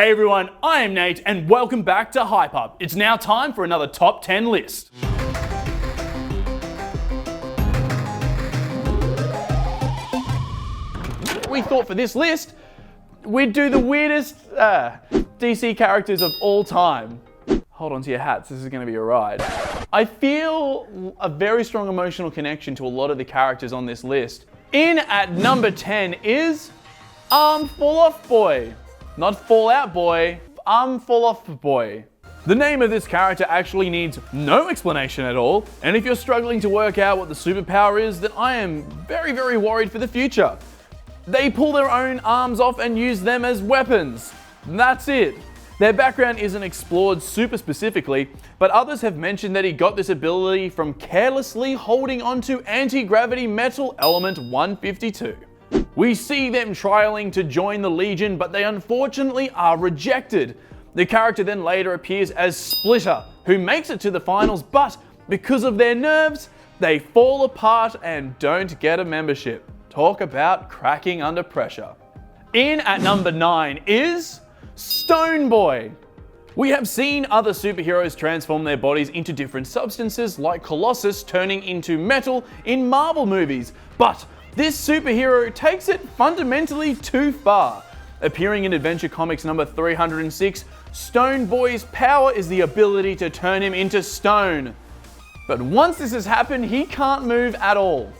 Hey everyone, I am Nate and welcome back to Hype Up. It's now time for another top 10 list. We thought for this list, we'd do the weirdest DC characters of all time. Hold on to your hats, this is going to be a ride. I feel a very strong emotional connection to a lot of the characters on this list. In at number 10 is Oftboy. Not Fallout Boy, Oftboy. The name of this character actually needs no explanation at all, and if you're struggling to work out what the superpower is, then I am very, very worried for the future. They pull their own arms off and use them as weapons. That's it. Their background isn't explored super specifically, but others have mentioned that he got this ability from carelessly holding onto anti-gravity metal element 152. We see them trialing to join the Legion, but they unfortunately are rejected. The character then later appears as Splitter, who makes it to the finals, but because of their nerves, they fall apart and don't get a membership. Talk about cracking under pressure. In at number 9 is Stoneboy. We have seen other superheroes transform their bodies into different substances, like Colossus turning into metal in Marvel movies, but this superhero takes it fundamentally too far. Appearing in Adventure Comics number 306, Stoneboy's power is the ability to turn him into stone. But once this has happened, he can't move at all.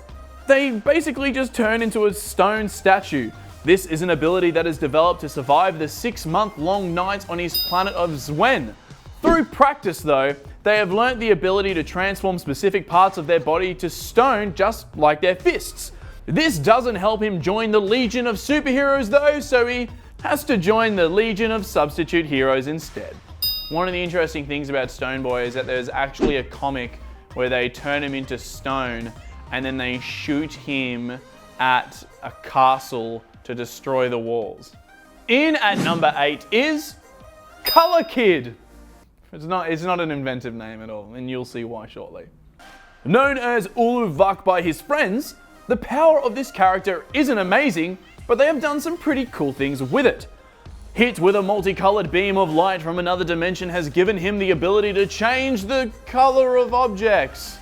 They basically just turn into a stone statue. This is an ability that is developed to survive the 6-month-long nights on his planet of Zwen. Through practice though, they have learnt the ability to transform specific parts of their body to stone just like their fists. This doesn't help him join the Legion of Superheroes though, so he has to join the Legion of Substitute Heroes instead. One of the interesting things about Stoneboy is that there's actually a comic where they turn him into stone and then they shoot him at a castle to destroy the walls. In at number 8 is Color Kid. It's not an inventive name at all, and you'll see why shortly. Known as Ulu Vuk by his friends, the power of this character isn't amazing, but they have done some pretty cool things with it. Hit with a multicolored beam of light from another dimension has given him the ability to change the color of objects.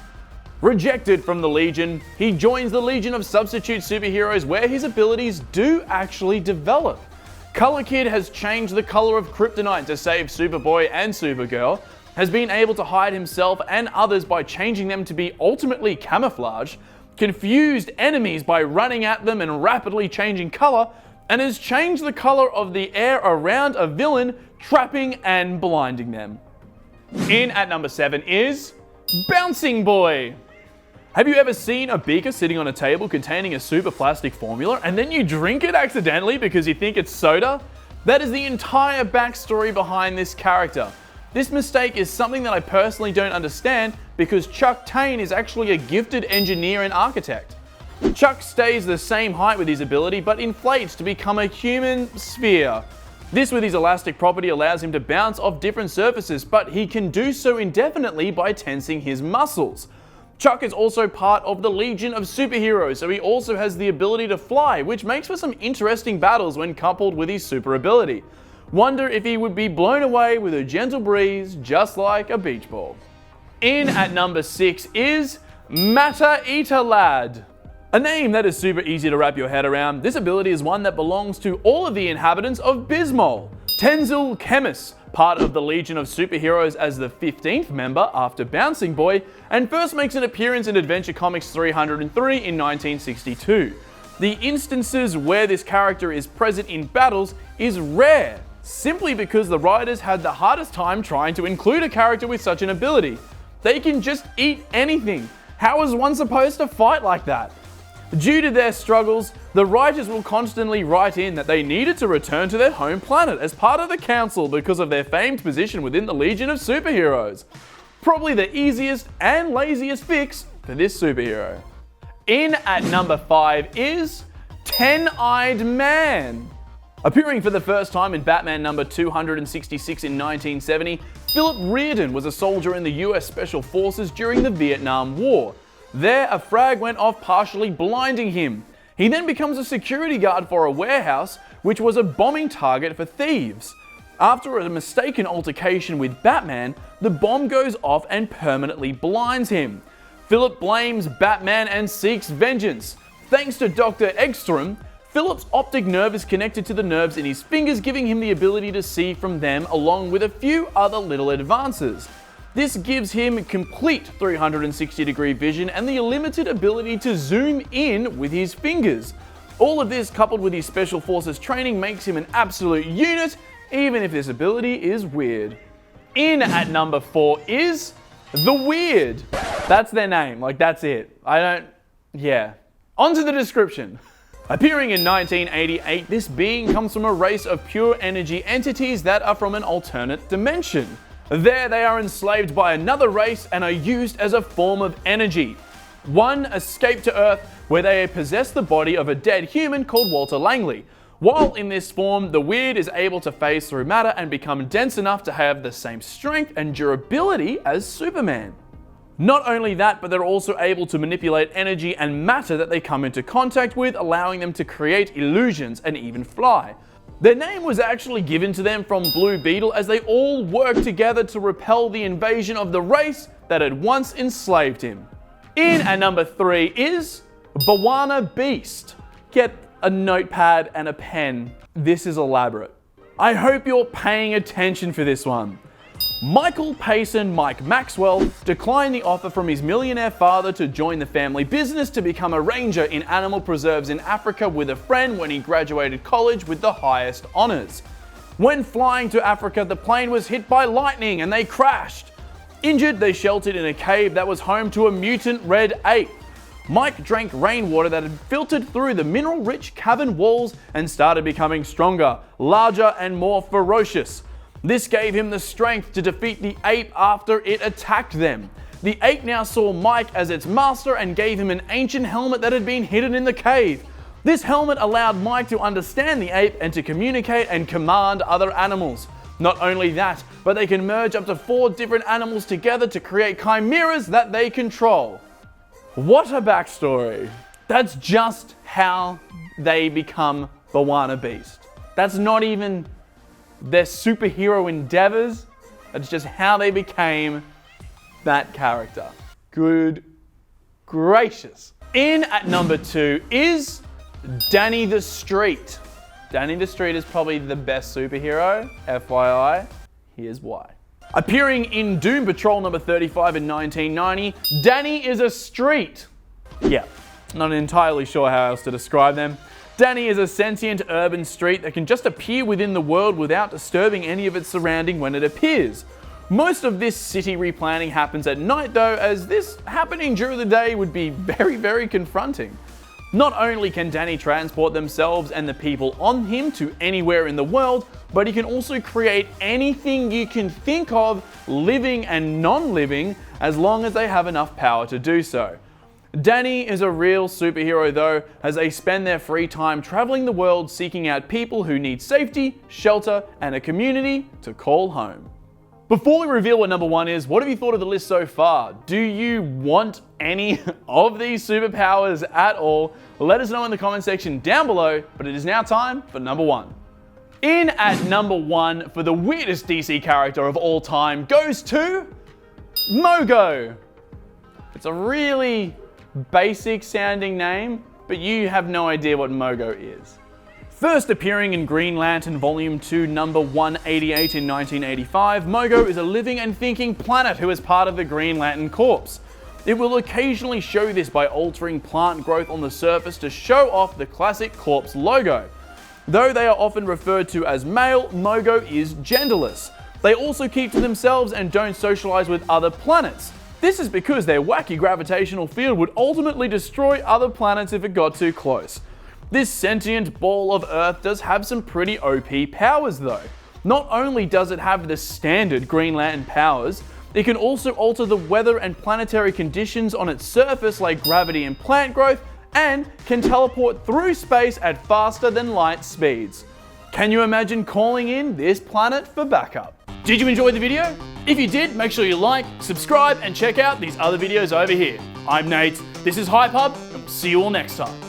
Rejected from the Legion, he joins the Legion of Substitute Superheroes where his abilities do actually develop. Color Kid has changed the color of kryptonite to save Superboy and Supergirl, has been able to hide himself and others by changing them to be ultimately camouflage, confused enemies by running at them and rapidly changing color, and has changed the color of the air around a villain, trapping and blinding them. In at number 7 is Bouncing Boy. Have you ever seen a beaker sitting on a table containing a super plastic formula and then you drink it accidentally because you think it's soda? That is the entire backstory behind this character. This mistake is something that I personally don't understand because Chuck Tane is actually a gifted engineer and architect. Chuck stays the same height with his ability but inflates to become a human sphere. This with his elastic property allows him to bounce off different surfaces, but he can do so indefinitely by tensing his muscles. Chuck is also part of the Legion of Superheroes, so he also has the ability to fly, which makes for some interesting battles when coupled with his super ability. Wonder if he would be blown away with a gentle breeze, just like a beach ball. In at number 6 is Matter Eater Lad. A name that is super easy to wrap your head around, this ability is one that belongs to all of the inhabitants of Bismol. Tenzil Chemis, part of the Legion of Superheroes as the 15th member after Bouncing Boy, and first makes an appearance in Adventure Comics 303 in 1962. The instances where this character is present in battles is rare, simply because the writers had the hardest time trying to include a character with such an ability. They can just eat anything. How is one supposed to fight like that? Due to their struggles, the writers will constantly write in that they needed to return to their home planet as part of the council because of their famed position within the Legion of Superheroes. Probably the easiest and laziest fix for this superhero. In at number 5 is Ten-Eyed Man. Appearing for the first time in Batman number 266 in 1970, Philip Reardon was a soldier in the US Special Forces during the Vietnam War. There, a frag went off, partially blinding him. He then becomes a security guard for a warehouse, which was a bombing target for thieves. After a mistaken altercation with Batman, the bomb goes off and permanently blinds him. Philip blames Batman and seeks vengeance. Thanks to Dr. Eggstrom, Philip's optic nerve is connected to the nerves in his fingers, giving him the ability to see from them along with a few other little advances. This gives him complete 360-degree vision and the unlimited ability to zoom in with his fingers. All of this, coupled with his Special Forces training, makes him an absolute unit, even if this ability is weird. In at number 4 is The Weird. That's their name, like that's it. On to the description. Appearing in 1988, this being comes from a race of pure energy entities that are from an alternate dimension. There they are enslaved by another race and are used as a form of energy. One escaped to Earth where they possess the body of a dead human called Walter Langley. While in this form, the Weird is able to phase through matter and become dense enough to have the same strength and durability as Superman. Not only that, but they're also able to manipulate energy and matter that they come into contact with, allowing them to create illusions and even fly. Their name was actually given to them from Blue Beetle, as they all worked together to repel the invasion of the race that had once enslaved him. In at number 3 is Wannabeast. Get a notepad and a pen. This is elaborate. I hope you're paying attention for this one. Michael Payson Mike Maxwell declined the offer from his millionaire father to join the family business to become a ranger in animal preserves in Africa with a friend when he graduated college with the highest honors. When flying to Africa, the plane was hit by lightning and they crashed. Injured, they sheltered in a cave that was home to a mutant red ape. Mike drank rainwater that had filtered through the mineral-rich cavern walls and started becoming stronger, larger, and more ferocious. This gave him the strength to defeat the ape after it attacked them. The ape now saw Mike as its master and gave him an ancient helmet that had been hidden in the cave. This helmet allowed Mike to understand the ape and to communicate and command other animals. Not only that, but they can merge up to 4 different animals together to create chimeras that they control. What a backstory. That's just how they become the Wannabeast. That's not even their superhero endeavors. That's just how they became that character. Good gracious. In at number 2 is Danny the Street. Danny the Street is probably the best superhero, FYI. Here's why. Appearing in Doom Patrol number 35 in 1990, Danny is a street. Yeah, not entirely sure how else to describe them. Danny is a sentient urban street that can just appear within the world without disturbing any of its surrounding when it appears. Most of this city replanning happens at night though, as this happening during the day would be very, very confronting. Not only can Danny transport themselves and the people on him to anywhere in the world, but he can also create anything you can think of, living and non-living, as long as they have enough power to do so. Danny is a real superhero though, as they spend their free time traveling the world seeking out people who need safety, shelter, and a community to call home. Before we reveal what number 1 is, what have you thought of the list so far? Do you want any of these superpowers at all? Let us know in the comment section down below, but it is now time for number 1. In at number 1 for the weirdest DC character of all time goes to Mojo. It's a really basic sounding name, but you have no idea what Mojo is. First appearing in Green Lantern Volume 2, number 188 in 1985, Mojo is a living and thinking planet who is part of the Green Lantern Corps. It will occasionally show this by altering plant growth on the surface to show off the classic Corps logo. Though they are often referred to as male, Mojo is genderless. They also keep to themselves and don't socialize with other planets. This is because their wacky gravitational field would ultimately destroy other planets if it got too close. This sentient ball of Earth does have some pretty OP powers though. Not only does it have the standard Green Lantern powers, it can also alter the weather and planetary conditions on its surface like gravity and plant growth, and can teleport through space at faster than light speeds. Can you imagine calling in this planet for backup? Did you enjoy the video? If you did, make sure you like, subscribe, and check out these other videos over here. I'm Nate, this is Hype Hub, and we'll see you all next time.